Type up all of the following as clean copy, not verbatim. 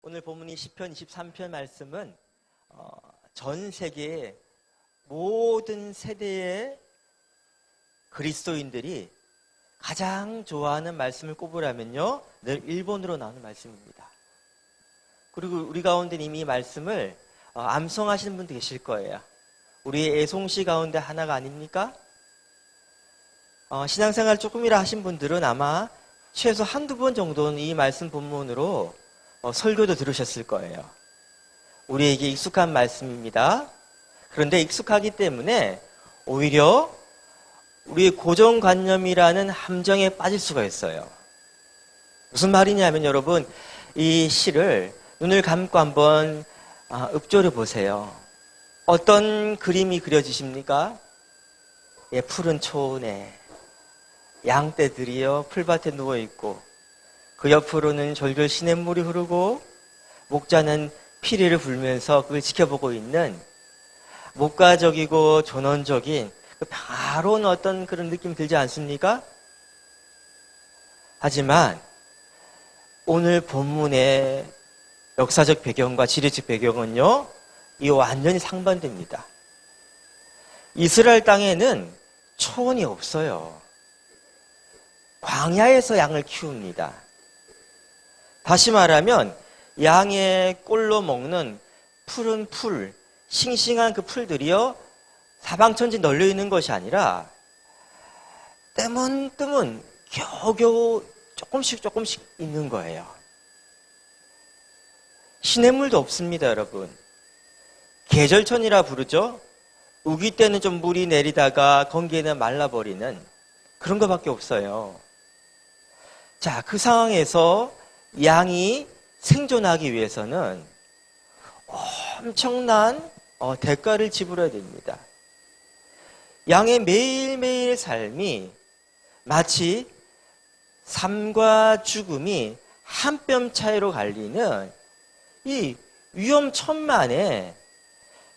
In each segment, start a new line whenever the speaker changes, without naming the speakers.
오늘 본문이 시편 23편 말씀은 전 세계의 모든 세대의 그리스도인들이 가장 좋아하는 말씀을 꼽으라면요, 늘 일본으로 나오는 말씀입니다. 그리고 우리 가운데 이미 이 말씀을 암송하시는 분도 계실 거예요. 우리의 애송시 가운데 하나가 아닙니까? 신앙생활 조금이라 하신 분들은 아마 최소 한두 번 정도는 이 말씀 본문으로 설교도 들으셨을 거예요. 우리에게 익숙한 말씀입니다. 그런데 익숙하기 때문에 오히려 우리의 고정관념이라는 함정에 빠질 수가 있어요. 무슨 말이냐면 여러분, 이 시를 눈을 감고 한번 읊조려 보세요. 어떤 그림이 그려지십니까? 푸른 초원에 양떼들이요 풀밭에 누워있고, 그 옆으로는 졸졸 시냇물이 흐르고 목자는 피리를 불면서 그걸 지켜보고 있는 목가적이고 존원적인 그 평화로운 어떤 그런 느낌 들지 않습니까? 하지만 오늘 본문의 역사적 배경과 지리적 배경은요, 이 완전히 상반됩니다. 이스라엘 땅에는 초원이 없어요. 광야에서 양을 키웁니다. 다시 말하면 양의 꼴로 먹는 푸른 풀, 싱싱한 그 풀들이요, 사방천지 널려 있는 것이 아니라 뜨문뜨문 겨우겨우 조금씩 있는 거예요. 시냇물도 없습니다, 여러분. 계절천이라 부르죠. 우기 때는 좀 물이 내리다가 건기에는 말라버리는 그런 것밖에 없어요. 자, 그 상황에서 양이 생존하기 위해서는 엄청난 대가를 지불해야 됩니다. 양의 매일매일 삶이 마치 삶과 죽음이 한 뼘 차이로 갈리는 이 위험천만의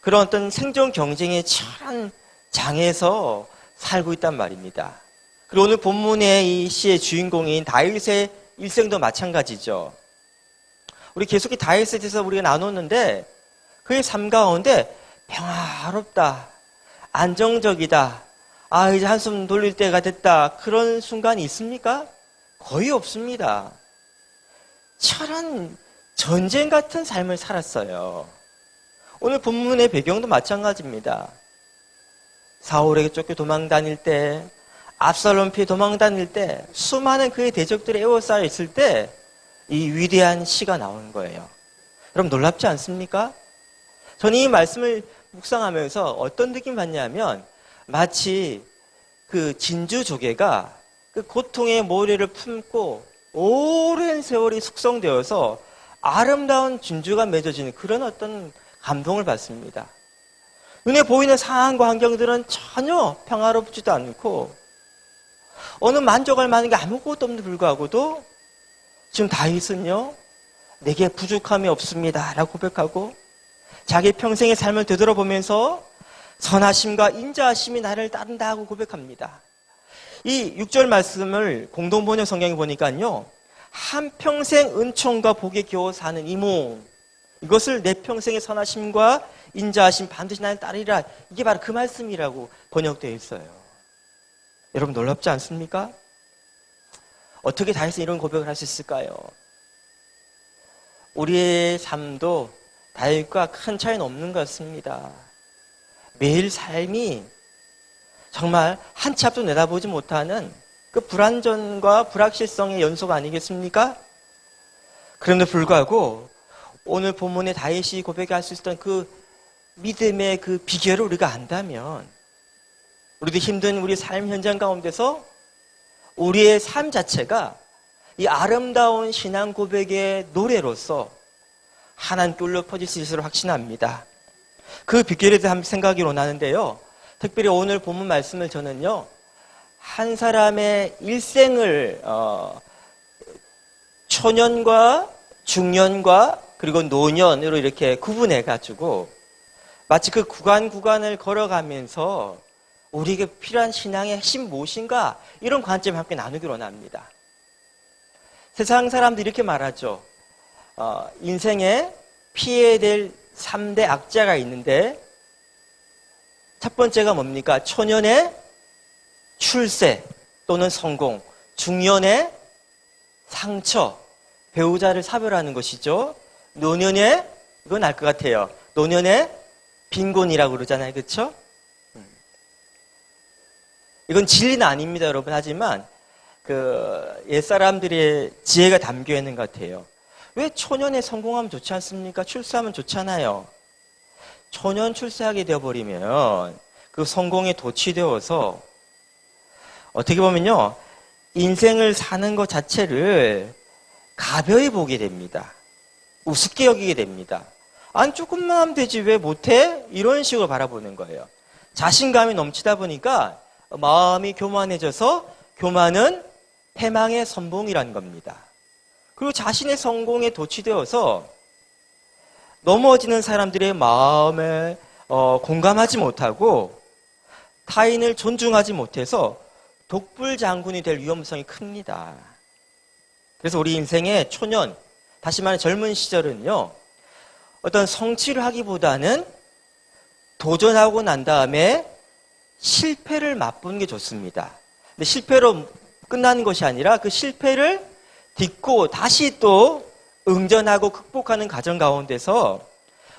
그런 어떤 생존 경쟁의 치열한 장에서 살고 있단 말입니다. 그리고 오늘 본문의 이 시의 주인공인 다윗의 일생도 마찬가지죠. 우리 계속 다윗에 대해서 우리가 나눴는데 그의 삶 가운데 평화롭다, 안정적이다, 이제 한숨 돌릴 때가 됐다, 그런 순간이 있습니까? 거의 없습니다. 치열한 전쟁 같은 삶을 살았어요. 오늘 본문의 배경도 마찬가지입니다. 사울에게 쫓겨 도망 다닐 때, 압살롬 피해 도망 다닐 때, 수많은 그의 대적들이 에워싸여 있을 때 이 위대한 시가 나오는 거예요. 여러분 놀랍지 않습니까? 저는 이 말씀을 묵상하면서 어떤 느낌 받냐면 마치 그 진주 조개가 그 고통의 모래를 품고 오랜 세월이 숙성되어서 아름다운 진주가 맺어지는 그런 어떤 감동을 받습니다. 눈에 보이는 상황과 환경들은 전혀 평화롭지도 않고 어느 만족할 만한 게 아무것도 없는데 불구하고도 지금 다윗은요, 내게 부족함이 없습니다 라고 고백하고 자기 평생의 삶을 되돌아보면서 선하심과 인자하심이 나를 따른다 하고 고백합니다. 이 6절 말씀을 공동번역 성경에 보니까요, 한평생 은총과 복에 겨워 사는 이몽, 이것을 내 평생의 선하심과 인자하심 반드시 나를 따르리라, 이게 바로 그 말씀이라고 번역되어 있어요. 여러분 놀랍지 않습니까? 어떻게 다윗은 이런 고백을 할 수 있을까요? 우리의 삶도 다윗과 큰 차이는 없는 것 같습니다. 매일 삶이 정말 한 치 앞도 내다보지 못하는 그 불안전과 불확실성의 연속 아니겠습니까? 그럼에도 불구하고 오늘 본문에 다윗이 고백할 수 있었던 그 믿음의 그 비결을 우리가 안다면 우리도 힘든 우리 삶 현장 가운데서 우리의 삶 자체가 이 아름다운 신앙 고백의 노래로서 하나님께 울려 퍼질 수 있을 확신합니다. 그 비결에 대해 한번 생각이 원하는데요, 특별히 오늘 본문 말씀을 저는요, 한 사람의 일생을 초년과 중년과 그리고 노년으로 이렇게 구분해 가지고 마치 그 구간을 걸어가면서 우리에게 필요한 신앙의 핵심 무엇인가, 이런 관점을 함께 나누기로 원합니다. 세상 사람들이 이렇게 말하죠. 인생에 피해야 될 3대 악재가 있는데 첫 번째가 뭡니까? 초년의 출세 또는 성공, 중년의 상처, 배우자를 사별하는 것이죠. 노년의, 이건 알 것 같아요. 노년의 빈곤이라고 그러잖아요. 그렇죠? 이건 진리는 아닙니다, 여러분. 하지만 옛사람들의 지혜가 담겨 있는 것 같아요. 왜 초년에 성공하면 좋지 않습니까? 출세하면 좋잖아요. 초년 출세하게 되어버리면 그 성공에 도취되어서 어떻게 보면요, 인생을 사는 것 자체를 가벼이 보게 됩니다. 우습게 여기게 됩니다. 아니, 조금만 하면 되지 왜 못해? 이런 식으로 바라보는 거예요. 자신감이 넘치다 보니까 마음이 교만해져서 교만은 패망의 선봉이라는 겁니다. 그리고 자신의 성공에 도취되어서 넘어지는 사람들의 마음에 공감하지 못하고 타인을 존중하지 못해서 독불장군이 될 위험성이 큽니다. 그래서 우리 인생의 초년, 다시 말해 젊은 시절은요, 어떤 성취를 하기보다는 도전하고 난 다음에 실패를 맛보는 게 좋습니다. 근데 실패로 끝나는 것이 아니라 그 실패를 딛고 다시 또 응전하고 극복하는 과정 가운데서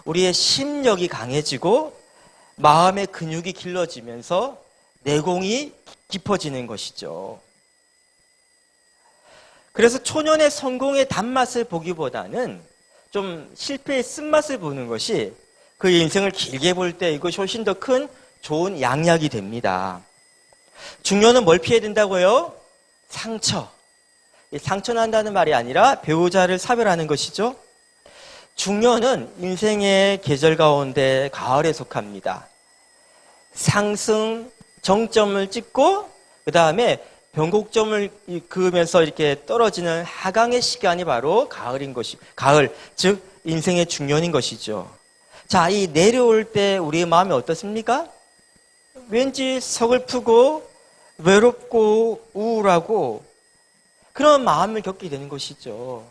우리의 심력이 강해지고 마음의 근육이 길러지면서 내공이 깊어지는 것이죠. 그래서 초년의 성공의 단맛을 보기보다는 좀 실패의 쓴맛을 보는 것이 그 인생을 길게 볼 때 이것이 훨씬 더 큰 좋은 양약이 됩니다. 중년은 뭘 피해야 된다고요? 상처. 상처난다는 말이 아니라 배우자를 사별하는 것이죠. 중년은 인생의 계절 가운데 가을에 속합니다. 상승 정점을 찍고 그 다음에 변곡점을 그으면서 이렇게 떨어지는 하강의 시간이 바로 가을인 것이, 가을, 즉 인생의 중년인 것이죠. 자, 이 내려올 때 우리의 마음이 어떻습니까? 왠지 서글프고 외롭고 우울하고 그런 마음을 겪게 되는 것이죠.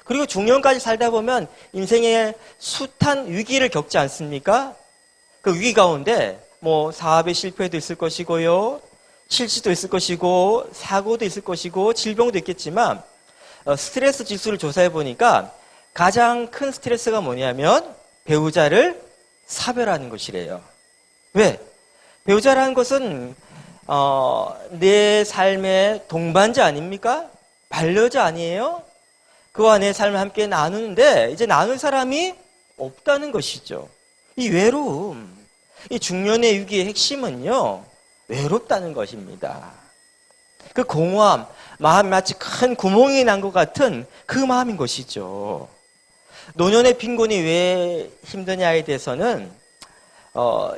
그리고 중년까지 살다 보면 인생의 숱한 위기를 겪지 않습니까? 그 위기 가운데 뭐 사업의 실패도 있을 것이고요, 실수도 있을 것이고, 사고도 있을 것이고, 질병도 있겠지만 스트레스 지수를 조사해 보니까 가장 큰 스트레스가 뭐냐면 배우자를 사별하는 것이래요. 왜? 배우자라는 것은 내 삶의 동반자 아닙니까? 반려자 아니에요? 그와 내 삶을 함께 나누는데 이제 나눌 사람이 없다는 것이죠. 이 외로움, 이 중년의 위기의 핵심은요, 외롭다는 것입니다. 그 공허함, 마음이 마치 큰 구멍이 난 것 같은 그 마음인 것이죠. 노년의 빈곤이 왜 힘드냐에 대해서는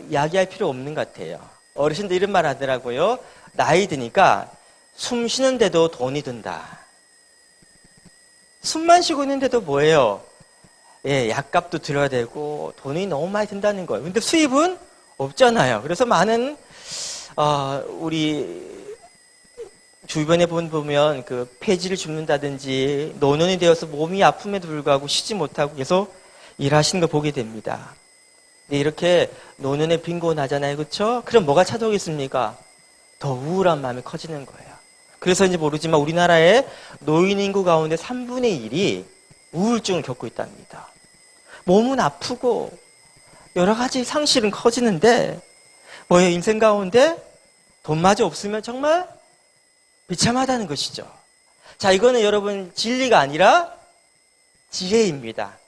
이야기할 필요 없는 것 같아요. 어르신들 이런 말 하더라고요. 나이 드니까 숨 쉬는데도 돈이 든다. 숨만 쉬고 있는데도 뭐예요? 예, 약값도 들어야 되고 돈이 너무 많이 든다는 거예요. 근데 수입은 없잖아요. 그래서 많은 우리 주변에 보면 그 폐지를 줍는다든지 노년이 되어서 몸이 아픔에도 불구하고 쉬지 못하고 계속 일하시는 거 보게 됩니다. 이렇게 노년에 빈곤하잖아요. 그렇죠? 그럼 뭐가 찾아오겠습니까? 더 우울한 마음이 커지는 거예요. 그래서인지 모르지만 우리나라의 노인 인구 가운데 3분의 1이 우울증을 겪고 있답니다. 몸은 아프고 여러 가지 상실은 커지는데 뭐예요? 인생 가운데 돈마저 없으면 정말 비참하다는 것이죠. 자, 이거는 여러분 진리가 아니라 지혜입니다.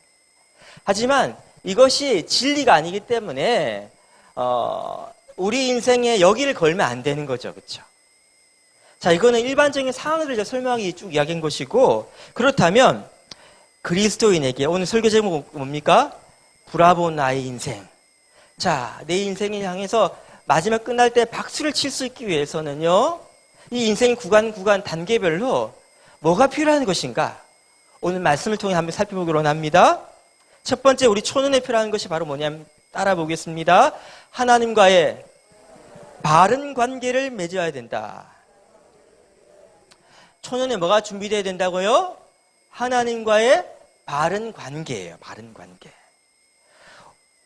하지만 이것이 진리가 아니기 때문에 우리 인생에 여기를 걸면 안 되는 거죠. 그렇죠? 자, 이거는 일반적인 상황들을 설명하기 쭉 이야기한 것이고, 그렇다면 그리스도인에게 오늘 설교 제목 뭡니까? 브라보 나의 인생. 자, 내 인생을 향해서 마지막 끝날 때 박수를 칠 수 있기 위해서는요, 이 인생 구간 단계별로 뭐가 필요한 것인가? 오늘 말씀을 통해 한번 살펴보기로 합니다. 첫 번째 우리 초년에 필요한 것이 바로 뭐냐면 따라 보겠습니다. 하나님과의 바른 관계를 맺어야 된다. 초년에 뭐가 준비되어야 된다고요? 하나님과의 바른 관계예요. 바른 관계.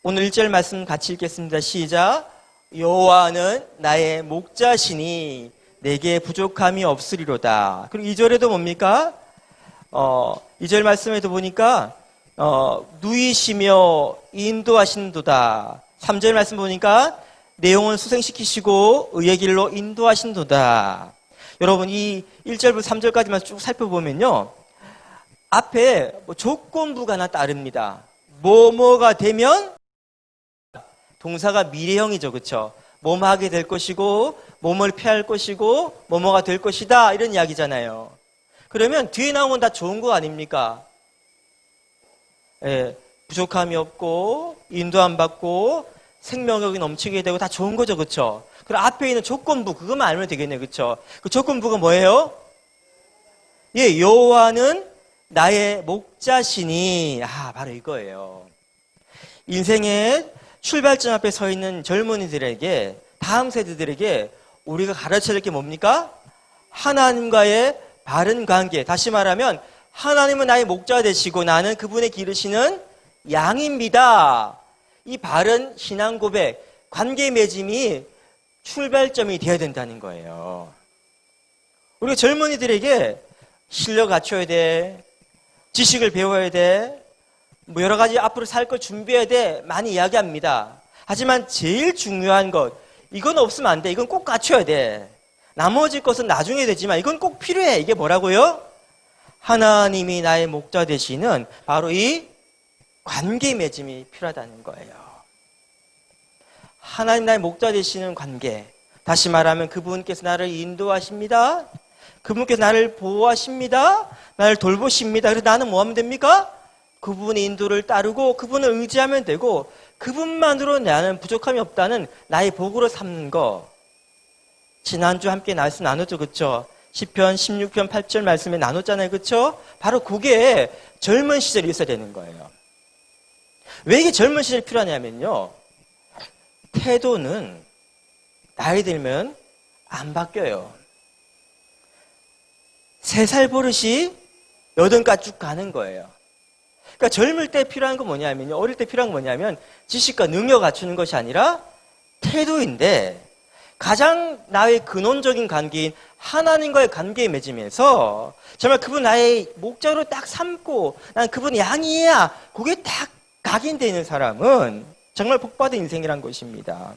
오늘 1절 말씀 같이 읽겠습니다. 시작. 여호와는 나의 목자시니 내게 부족함이 없으리로다. 그리고 2절에도 뭡니까? 2절 말씀에도 보니까 누이시며 인도하신도다. 3절 말씀 보니까 내 영혼 수생시키시고 의의 길로 인도하신도다. 여러분 이 1절부터 3절까지만 쭉 살펴보면요, 앞에 조건부가 하나 따릅니다. 뭐뭐가 되면, 동사가 미래형이죠. 그렇죠? 뭐뭐 하게 될 것이고 뭐뭐를 피할 것이고 뭐뭐가 될 것이다, 이런 이야기잖아요. 그러면 뒤에 나오면 다 좋은 거 아닙니까? 예, 부족함이 없고 인도함 받고 생명력이 넘치게 되고 다 좋은 거죠. 그렇죠? 그럼 앞에 있는 조건부 그것만 알면 되겠네요. 그렇죠? 그 조건부가 뭐예요? 예, 여호와는 나의 목자시니. 바로 이거예요. 인생의 출발점 앞에 서 있는 젊은이들에게, 다음 세대들에게 우리가 가르쳐야 될 게 뭡니까? 하나님과의 바른 관계. 다시 말하면 하나님은 나의 목자 되시고 나는 그분의 기르시는 양입니다. 이 바른 신앙 고백, 관계 맺음이 출발점이 되어야 된다는 거예요. 우리가 젊은이들에게 실력 갖춰야 돼, 지식을 배워야 돼, 여러 가지 앞으로 살 걸 준비해야 돼, 많이 이야기합니다. 하지만 제일 중요한 것, 이건 없으면 안 돼. 이건 꼭 갖춰야 돼. 나머지 것은 나중에 되지만 이건 꼭 필요해. 이게 뭐라고요? 하나님이 나의 목자 되시는 바로 이 관계 맺음이 필요하다는 거예요. 하나님 나의 목자 되시는 관계. 다시 말하면 그분께서 나를 인도하십니다. 그분께서 나를 보호하십니다. 나를 돌보십니다. 그래서 나는 뭐 하면 됩니까? 그분의 인도를 따르고 그분을 의지하면 되고, 그분만으로 나는 부족함이 없다는 나의 복으로 삼는 거. 지난주 함께 말씀 나눴죠. 그렇죠? 시편 16편 8절 말씀에 나눴잖아요. 그렇죠? 바로 그게 젊은 시절이 있어야 되는 거예요. 왜 이게 젊은 시절이 필요하냐면요, 태도는 나이 들면 안 바뀌어요. 3살 버릇이 8까지 쭉 가는 거예요. 그러니까 젊을 때 필요한 건 뭐냐면요, 어릴 때 필요한 건 뭐냐면 지식과 능력 갖추는 것이 아니라 태도인데, 가장 나의 근원적인 관계인 하나님과의 관계에 맺으면서 정말 그분 나의 목자로 딱 삼고 난 그분 양이야, 그게 딱 각인되어 있는 사람은 정말 복받은 인생이란 것입니다.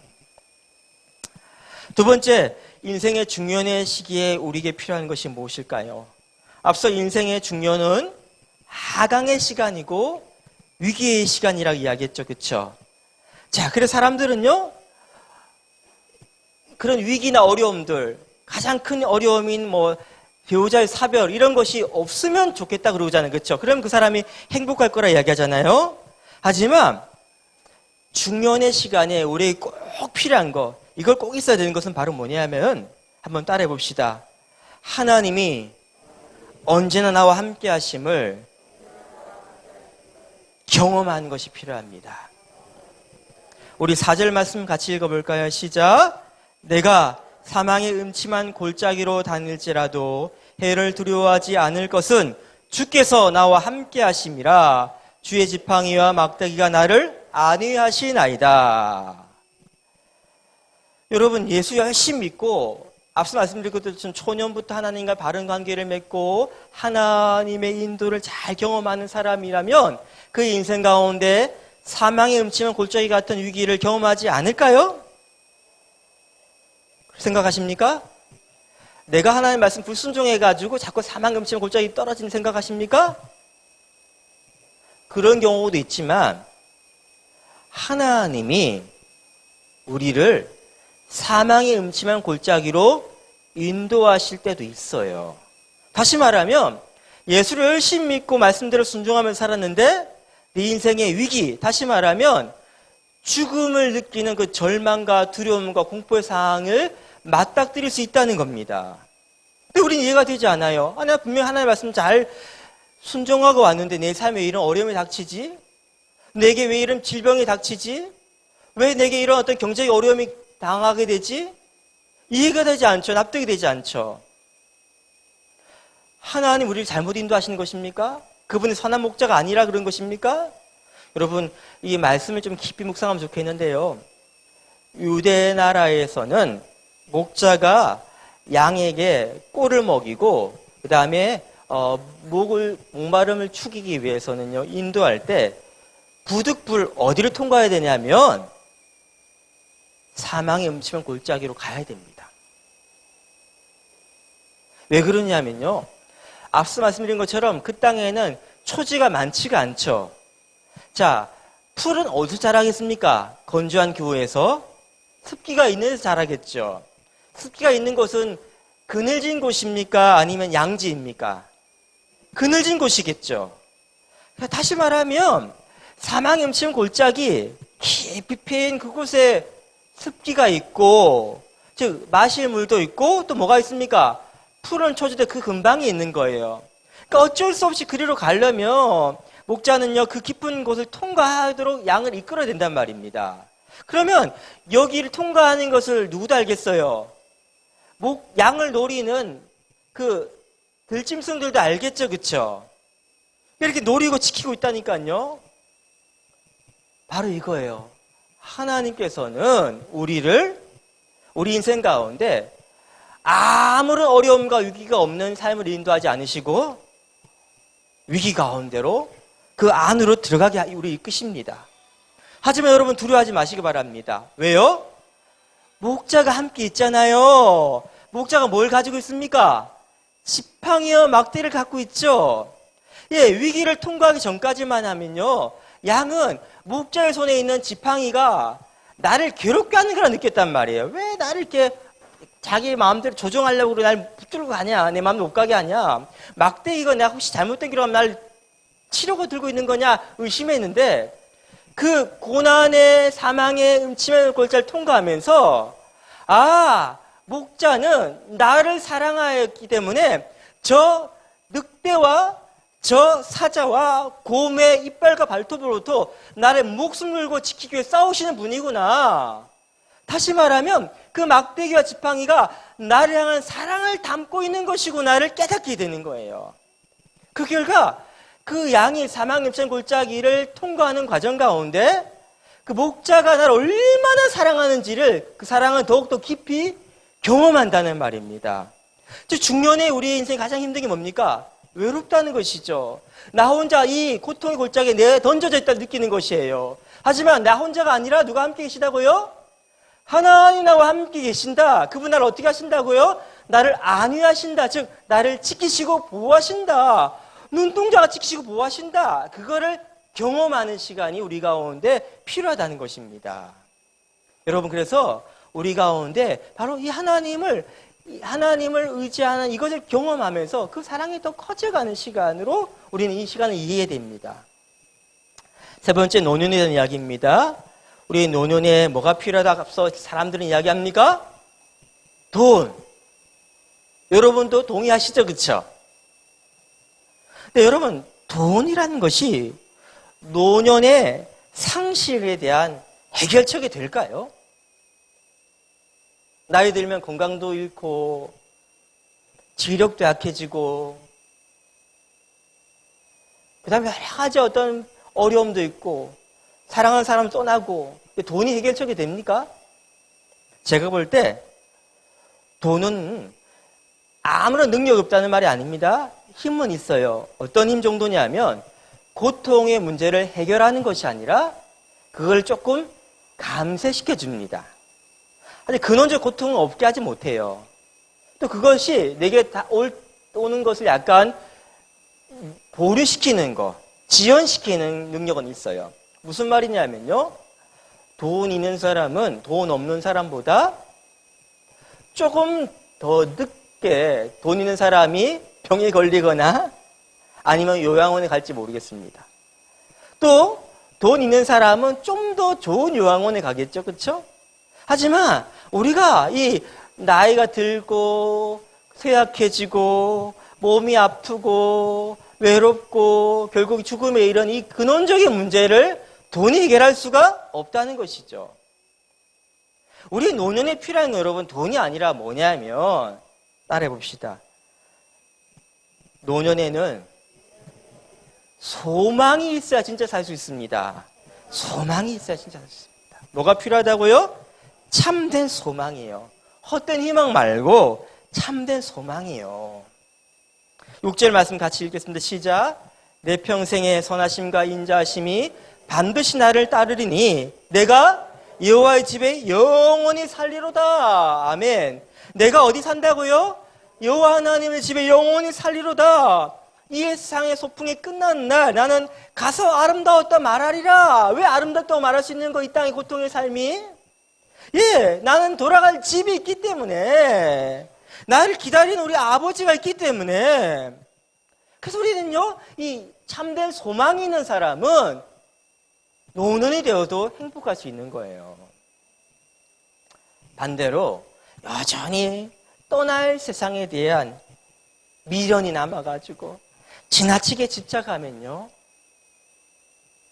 두 번째, 인생의 중년의 시기에 우리에게 필요한 것이 무엇일까요? 앞서 인생의 중년은 하강의 시간이고 위기의 시간이라고 이야기했죠. 그렇죠? 자, 그래서 사람들은요, 그런 위기나 어려움들, 가장 큰 어려움인 배우자의 사별, 이런 것이 없으면 좋겠다 그러잖아요. 그렇죠? 그럼 그 사람이 행복할 거라 이야기하잖아요. 하지만 중년의 시간에 우리에게 꼭 필요한 거, 이걸 꼭 있어야 되는 것은 바로 뭐냐면, 한번 따라해 봅시다. 하나님이 언제나 나와 함께 하심을 경험하는 것이 필요합니다. 우리 4절 말씀 같이 읽어볼까요? 시작. 내가 사망의 음침한 골짜기로 다닐지라도 해를 두려워하지 않을 것은 주께서 나와 함께 하심이라. 주의 지팡이와 막대기가 나를 안위하시나이다. 여러분, 예수 열심히 믿고 앞서 말씀드린 것처럼 초년부터 하나님과 바른 관계를 맺고 하나님의 인도를 잘 경험하는 사람이라면 그 인생 가운데 사망의 음침한 골짜기 같은 위기를 경험하지 않을까요? 생각하십니까? 내가 하나님의 말씀 불순종해가지고 자꾸 사망의 음침한 골짜기 떨어지는 생각하십니까? 그런 경우도 있지만 하나님이 우리를 사망의 음침한 골짜기로 인도하실 때도 있어요. 다시 말하면 예수를 열심히 믿고 말씀대로 순종하면서 살았는데 네 인생의 위기, 다시 말하면 죽음을 느끼는 그 절망과 두려움과 공포의 상황을 맞닥뜨릴 수 있다는 겁니다. 근데 우리는 이해가 되지 않아요. 내가 분명히 하나님의 말씀 잘 순종하고 왔는데 내 삶에 이런 어려움이 닥치지? 내게 왜 이런 질병이 닥치지? 왜 내게 이런 어떤 경제적 어려움이 당하게 되지? 이해가 되지 않죠. 납득이 되지 않죠. 하나님 우리를 잘못 인도하시는 것입니까? 그분이 선한 목자가 아니라 그런 것입니까? 여러분, 이 말씀을 좀 깊이 묵상하면 좋겠는데요. 유대 나라에서는 목자가 양에게 꼴을 먹이고 그 다음에 목마름을 축이기 위해서는요, 인도할 때 부득불 어디를 통과해야 되냐면 사망의 음침한 골짜기로 가야 됩니다. 왜 그러냐면요, 앞서 말씀드린 것처럼 그 땅에는 초지가 많지가 않죠. 자, 풀은 어디서 자라겠습니까? 건조한 기후에서 습기가 있는 데서 자라겠죠. 습기가 있는 곳은 그늘진 곳입니까? 아니면 양지입니까? 그늘진 곳이겠죠. 다시 말하면 사망의 음침한 골짜기 깊이 패인 그곳에 습기가 있고, 즉 마실 물도 있고 또 뭐가 있습니까? 푸른 초지대 그 근방에 있는 거예요. 그러니까 어쩔 수 없이 그리로 가려면 목자는요, 그 깊은 곳을 통과하도록 양을 이끌어야 된단 말입니다. 그러면 여기를 통과하는 것을 누구도 알겠어요? 양을 노리는 그 들짐승들도 알겠죠, 그쵸? 이렇게 노리고 지키고 있다니까요. 바로 이거예요. 하나님께서는 우리 인생 가운데 아무런 어려움과 위기가 없는 삶을 인도하지 않으시고 위기 가운데로 그 안으로 들어가게 우리 이끄십니다. 하지만 여러분 두려워하지 마시기 바랍니다. 왜요? 목자가 함께 있잖아요. 목자가 뭘 가지고 있습니까? 지팡이와 막대를 갖고 있죠. 예, 위기를 통과하기 전까지만 하면요, 양은 목자의 손에 있는 지팡이가 나를 괴롭게 하는 거라 느꼈단 말이에요. 왜 나를 이렇게 자기 마음대로 조종하려고 그래, 날 붙들고 가냐, 내 마음대로 못 가게 하냐, 막대 이거 내가 혹시 잘못된 길로 가면 날 치려고 들고 있는 거냐 의심했는데, 그 고난의 사망의 음침한 골짜기를 통과하면서 목자는 나를 사랑하였기 때문에 저 늑대와 저 사자와 곰의 이빨과 발톱으로부터 나를 목숨 걸고 지키기 위해 싸우시는 분이구나. 다시 말하면 그 막대기와 지팡이가 나를 향한 사랑을 담고 있는 것이구나를 깨닫게 되는 거예요. 그 결과 그 양이 사망의 음침한 골짜기를 통과하는 과정 가운데 그 목자가 나를 얼마나 사랑하는지를, 그 사랑을 더욱더 깊이 경험한다는 말입니다. 즉 중년에 우리 인생 가장 힘든 게 뭡니까? 외롭다는 것이죠. 나 혼자 이 고통의 골짜기에 내가 던져져 있다 느끼는 것이에요. 하지만 나 혼자가 아니라 누가 함께 계시다고요? 하나님 나와 함께 계신다. 그분 나를 어떻게 하신다고요? 나를 안위하신다. 즉 나를 지키시고 보호하신다. 눈동자가 지키시고 보호하신다. 그거를 경험하는 시간이 우리 가운데 필요하다는 것입니다. 여러분, 그래서 우리 가운데 바로 이 하나님을 의지하는 이것을 경험하면서 그 사랑이 더 커져가는 시간으로 우리는 이 시간을 이해해야 됩니다. 세 번째, 노년에 대한 이야기입니다. 우리 노년에 뭐가 필요하다 앞서 사람들은 이야기합니까? 돈. 여러분도 동의하시죠? 그렇죠? 근데 여러분, 돈이라는 것이 노년의 상실에 대한 해결책이 될까요? 나이 들면 건강도 잃고 지력도 약해지고 그 다음에 여러 가지 어떤 어려움도 있고 사랑하는 사람 떠나고, 돈이 해결책이 됩니까? 제가 볼 때 돈은 아무런 능력이 없다는 말이 아닙니다. 힘은 있어요. 어떤 힘 정도냐면 고통의 문제를 해결하는 것이 아니라 그걸 조금 감쇄시켜 줍니다. 하지만 근원적 고통은 없게 하지 못해요. 또 그것이 내게 오는 것을 약간 보류시키는 것, 지연시키는 능력은 있어요. 무슨 말이냐면요, 돈 있는 사람은 돈 없는 사람보다 조금 더 늦게 돈 있는 사람이 병에 걸리거나 아니면 요양원에 갈지 모르겠습니다. 또 돈 있는 사람은 좀 더 좋은 요양원에 가겠죠, 그렇죠? 하지만 우리가 이 나이가 들고 쇠약해지고 몸이 아프고 외롭고 결국 죽음에 이른 이 근원적인 문제를 돈이 해결할 수가 없다는 것이죠. 우리 노년에 필요한 건 여러분 돈이 아니라 뭐냐면, 따라해 봅시다. 노년에는 소망이 있어야 진짜 살 수 있습니다. 소망이 있어야 진짜 살 수 있습니다. 뭐가 필요하다고요? 참된 소망이에요. 헛된 희망 말고 참된 소망이에요. 6절 말씀 같이 읽겠습니다. 시작. 내 평생의 선하심과 인자하심이 반드시 나를 따르리니 내가 여호와의 집에 영원히 살리로다. 아멘. 내가 어디 산다고요? 여호와 하나님의 집에 영원히 살리로다. 이 세상의 소풍이 끝난 날 나는 가서 아름다웠다 말하리라. 왜 아름답다고 말할 수 있는 거? 이 땅의 고통의 삶이? 예, 나는 돌아갈 집이 있기 때문에, 나를 기다리는 우리 아버지가 있기 때문에. 그래서 우리는요, 이 참된 소망이 있는 사람은 노년이 되어도 행복할 수 있는 거예요. 반대로 여전히 떠날 세상에 대한 미련이 남아가지고 지나치게 집착하면요,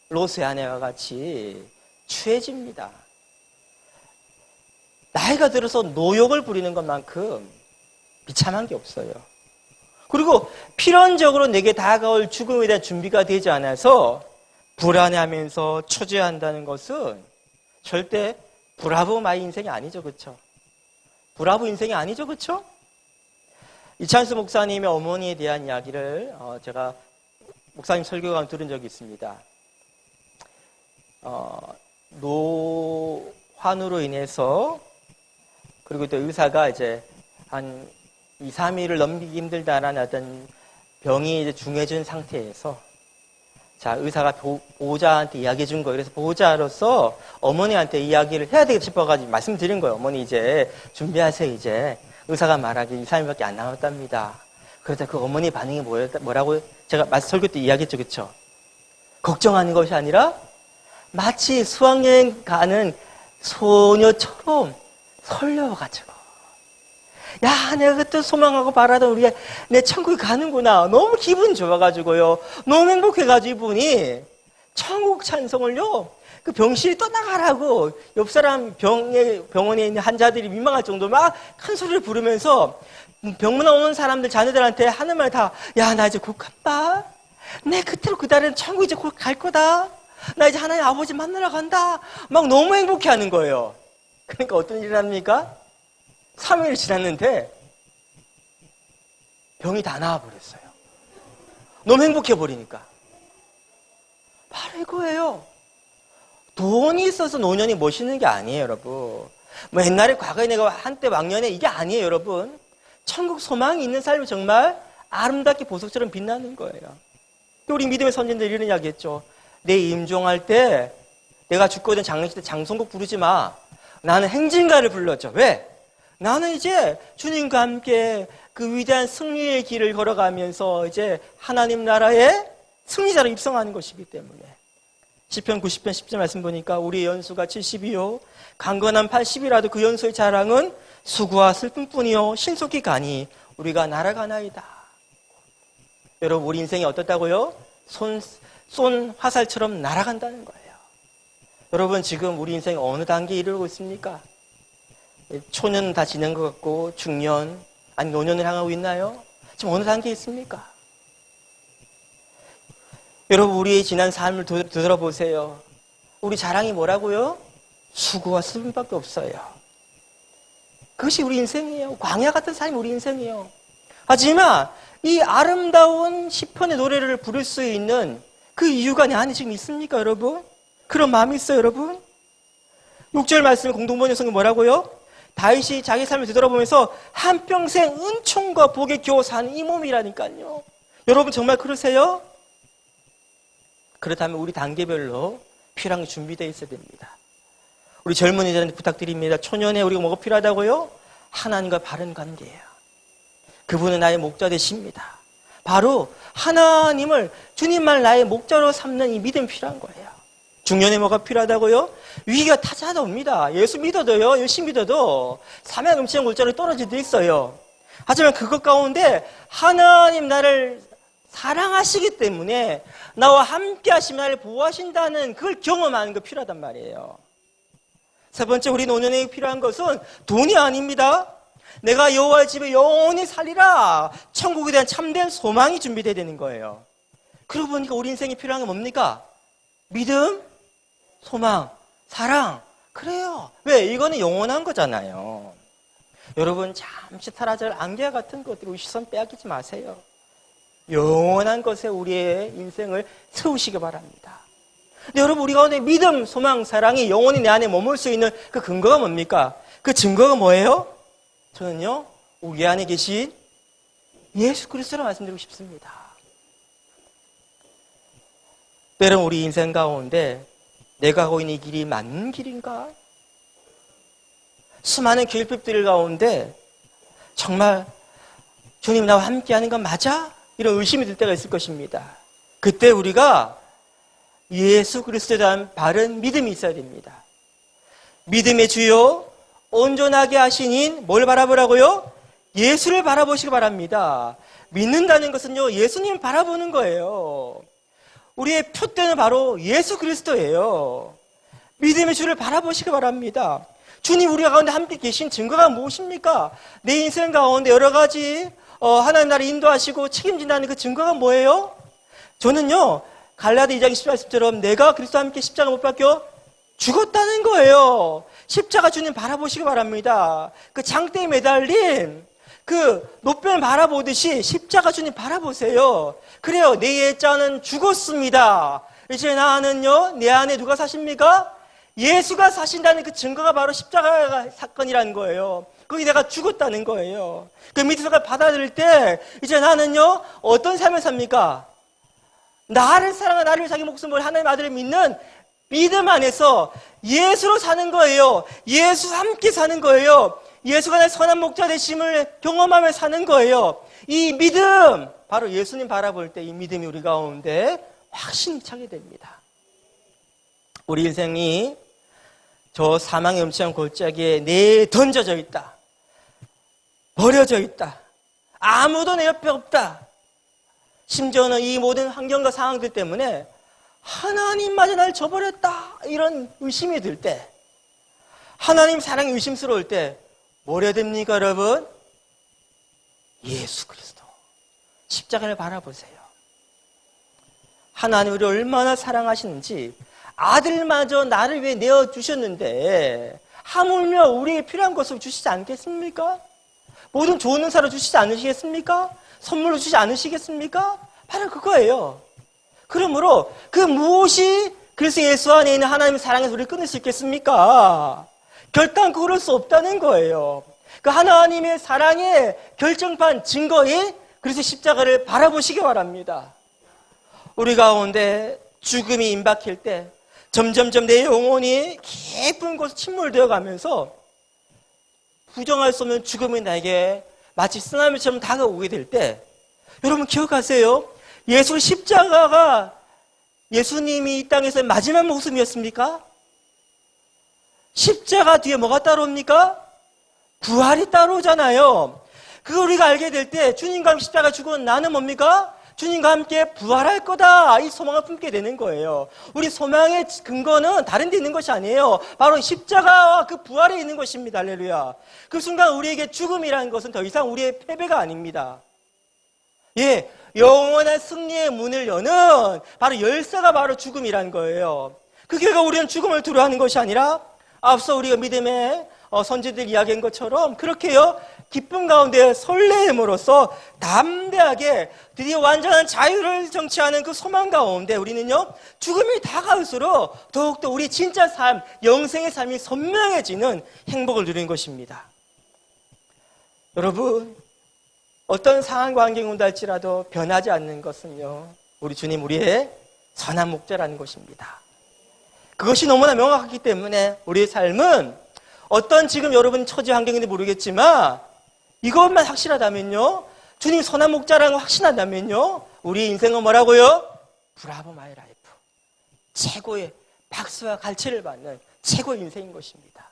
롯의 아내와 같이 추해집니다. 나이가 들어서 노욕을 부리는 것만큼 비참한 게 없어요. 그리고 필연적으로 내게 다가올 죽음에 대한 준비가 되지 않아서 불안해하면서 초조해한다는 것은 절대 브라보 마이 인생이 아니죠, 그렇죠? 브라보 인생이 아니죠, 그렇죠? 이찬수 목사님의 어머니에 대한 이야기를 제가 목사님 설교가 들은 적이 있습니다. 노환으로 인해서, 그리고 또 의사가 이제 한 2, 3일을 넘기기 힘들다라는 어떤 병이 이제 중해진 상태에서, 자, 의사가 보호자한테 이야기해 준 거예요. 그래서 보호자로서 어머니한테 이야기를 해야 되겠다 싶어가지고 말씀드린 거예요. 어머니 이제 준비하세요, 이제. 의사가 말하기 2, 3일밖에 안 남았답니다. 그러자 그 어머니 반응이 뭐라고 제가 설교 때 이야기했죠, 그쵸? 걱정하는 것이 아니라 마치 수학여행 가는 소녀처럼 설레어가지고, 야, 내가 그때 소망하고 바라던 우리가 내 천국에 가는구나. 너무 기분 좋아가지고요. 너무 행복해가지고 이분이 천국 찬송을요, 그 병실이 떠나가라고 옆 사람 병원에 있는 환자들이 민망할 정도로 막 큰 소리를 부르면서 병문안 오는 사람들 자녀들한테 하는 말 다, 야, 나 이제 곧 간다. 내 그때로 그달은 천국 이제 곧 갈 거다. 나 이제 하나님 아버지 만나러 간다. 막 너무 행복해하는 거예요. 그러니까 어떤 일이 납니까? 3일 지났는데 병이 다 나아버렸어요. 너무 행복해버리니까. 바로 이거예요. 돈이 있어서 노년이 멋있는 게 아니에요, 여러분. 뭐 옛날에 과거에 내가 한때 왕년에 이게 아니에요, 여러분. 천국 소망이 있는 삶이 정말 아름답게 보석처럼 빛나는 거예요. 우리 믿음의 선진들이 이런 이야기 했죠. 내 임종할 때 내가 죽거든 장례식 때 장송곡 부르지 마. 나는 행진가를 불렀죠. 왜? 나는 이제 주님과 함께 그 위대한 승리의 길을 걸어가면서 이제 하나님 나라의 승리자로 입성하는 것이기 때문에. 시편 90편 10절 말씀 보니까 우리의 연수가 70이요 강건한 80이라도 그 연수의 자랑은 수고와 슬픔뿐이요 신속히 가니 우리가 날아가나이다. 여러분, 우리 인생이 어떻다고요? 쏜 화살처럼 날아간다는 거예요. 여러분, 지금 우리 인생이 어느 단계에 이르고 있습니까? 초년 다 지난 것 같고 중년, 아니 노년을 향하고 있나요? 지금 어느 단계에 있습니까? 여러분, 우리의 지난 삶을 되돌아보세요. 우리 자랑이 뭐라고요? 수고와 슬픔밖에 없어요. 그것이 우리 인생이에요. 광야 같은 삶이 우리 인생이에요. 하지만 이 아름다운 시편의 노래를 부를 수 있는 그 이유가 내 안에 지금 있습니까, 여러분? 그런 마음이 있어요, 여러분? 6절 말씀 공동번역 성경 뭐라고요? 다윗이 자기 삶을 되돌아보면서 한평생 은총과 복에 겨워 사는 이 몸이라니까요. 여러분, 정말 그러세요? 그렇다면 우리 단계별로 필요한 게 준비되어 있어야 됩니다. 우리 젊은이들한테 부탁드립니다. 초년에 우리가 뭐가 필요하다고요? 하나님과 바른 관계예요. 그분은 나의 목자 되십니다. 바로 하나님을, 주님만 나의 목자로 삼는 이 믿음이 필요한 거예요. 중년에 뭐가 필요하다고요? 위기가 찾아옵니다. 예수 믿어도요, 열심히 믿어도 삼양 음치한 골짜기로 떨어질 때 있어요. 하지만 그것 가운데 하나님 나를 사랑하시기 때문에 나와 함께 하시면 나를 보호하신다는 그걸 경험하는 거 필요하단 말이에요. 세 번째, 우리 노년에 필요한 것은 돈이 아닙니다. 내가 여호와의 집에 영원히 살리라. 천국에 대한 참된 소망이 준비되어야 되는 거예요. 그러고 보니까 우리 인생에 필요한 건 뭡니까? 믿음, 소망, 사랑. 그래요. 왜? 이거는 영원한 거잖아요. 여러분, 잠시 사라질 안개 같은 것들 우리 시선 빼앗기지 마세요. 영원한 것에 우리의 인생을 세우시기 바랍니다. 근데 여러분, 우리 가운데 믿음, 소망, 사랑이 영원히 내 안에 머물 수 있는 그 근거가 뭡니까? 그 증거가 뭐예요? 저는요, 우리 안에 계신 예수 그리스도를 말씀드리고 싶습니다. 때론 우리 인생 가운데 내가 가고 있는 이 길이 맞는 길인가? 수많은 결핍들 가운데 정말 주님 나와 함께하는 건 맞아? 이런 의심이 들 때가 있을 것입니다. 그때 우리가 예수 그리스도에 대한 바른 믿음이 있어야 됩니다. 믿음의 주요 온전하게 하시닌 뭘 바라보라고요? 예수를 바라보시기 바랍니다. 믿는다는 것은요, 예수님을 바라보는 거예요. 우리의 표대는 바로 예수 그리스도예요. 믿음의 주를 바라보시기 바랍니다. 주님 우리 가운데 함께 계신 증거가 무엇입니까? 내 인생 가운데 여러 가지 하나님 나를 인도하시고 책임진다는 그 증거가 뭐예요? 저는요, 갈라디 2장 10절처럼 내가 그리스도와 함께 십자가 못 박혀 죽었다는 거예요. 십자가 주님 바라보시기 바랍니다. 그 장대에 매달린 그 노뼈를 바라보듯이 십자가 주님 바라보세요. 그래요. 내 옛자는 죽었습니다. 이제 나는요, 내 안에 누가 사십니까? 예수가 사신다는 그 증거가 바로 십자가 사건이라는 거예요. 거기 내가 죽었다는 거예요. 그 믿음을 받아들일 때 이제 나는요, 어떤 삶을 삽니까? 나를 사랑하는, 나를 자기 목숨을 하나님 아들을 믿는 믿음 안에서 예수로 사는 거예요. 예수와 함께 사는 거예요. 예수가 나의 선한 목자 되심을 경험하며 사는 거예요. 이 믿음, 바로 예수님 바라볼 때 이 믿음이 우리 가운데 확신이 차게 됩니다. 우리 인생이 저 사망의 음침한 골짜기에 내던져져 있다. 버려져 있다. 아무도 내 옆에 없다. 심지어는 이 모든 환경과 상황들 때문에 하나님마저 날 저버렸다. 이런 의심이 들 때, 하나님 사랑이 의심스러울 때 뭘 해야 됩니까, 여러분? 예수 그리스도 십자가를 바라보세요. 하나님 우리를 얼마나 사랑하시는지, 아들마저 나를 위해 내어주셨는데 하물며 우리에게 필요한 것을 주시지 않겠습니까? 모든 좋은 은사로 주시지 않으시겠습니까? 선물로 주시지 않으시겠습니까? 바로 그거예요. 그러므로 그 무엇이 그래서 예수 안에 있는 하나님의 사랑에서 우리를 끊을 수 있겠습니까? 결단코 그럴 수 없다는 거예요. 그 하나님의 사랑의 결정판 증거인 그래서 십자가를 바라보시기 바랍니다. 우리 가운데 죽음이 임박할 때 점점점 내 영혼이 깊은 곳에 침몰되어 가면서 부정할 수 없는 죽음이 나에게 마치 쓰나미처럼 다가오게 될 때, 여러분 기억하세요? 예수 십자가가 예수님이 이 땅에서의 마지막 모습이었습니까? 십자가 뒤에 뭐가 따라옵니까? 부활이 따라오잖아요. 그걸 우리가 알게 될 때 주님과 함께 십자가 죽은 나는 뭡니까? 주님과 함께 부활할 거다. 이 소망을 품게 되는 거예요. 우리 소망의 근거는 다른 데 있는 것이 아니에요. 바로 십자가와 그 부활에 있는 것입니다. 할렐루야. 그 순간 우리에게 죽음이라는 것은 더 이상 우리의 패배가 아닙니다. 예, 영원한 승리의 문을 여는 바로 열쇠가 바로 죽음이라는 거예요. 그 결과 우리는 죽음을 두려워하는 것이 아니라 앞서 우리가 믿음의 선지들 이야기한 것처럼 그렇게요, 기쁨 가운데 설레임으로써 담대하게 드디어 완전한 자유를 정치하는 그 소망 가운데 우리는요, 죽음이 다가올수록 더욱더 우리 진짜 삶, 영생의 삶이 선명해지는 행복을 누리는 것입니다. 여러분, 어떤 상황과 환경이 온다 할지라도 변하지 않는 것은요, 우리 주님 우리의 선한 목자라는 것입니다. 그것이 너무나 명확하기 때문에 우리의 삶은 어떤 지금 여러분 처지 환경인지 모르겠지만 이것만 확실하다면요, 주님 선한 목자라는 걸 확신한다면요, 우리 인생은 뭐라고요? 브라보 마이 라이프, 최고의 박수와 갈채를 받는 최고의 인생인 것입니다.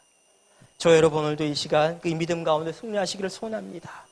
저 여러분 오늘도 이 시간 그 믿음 가운데 승리하시기를 소원합니다.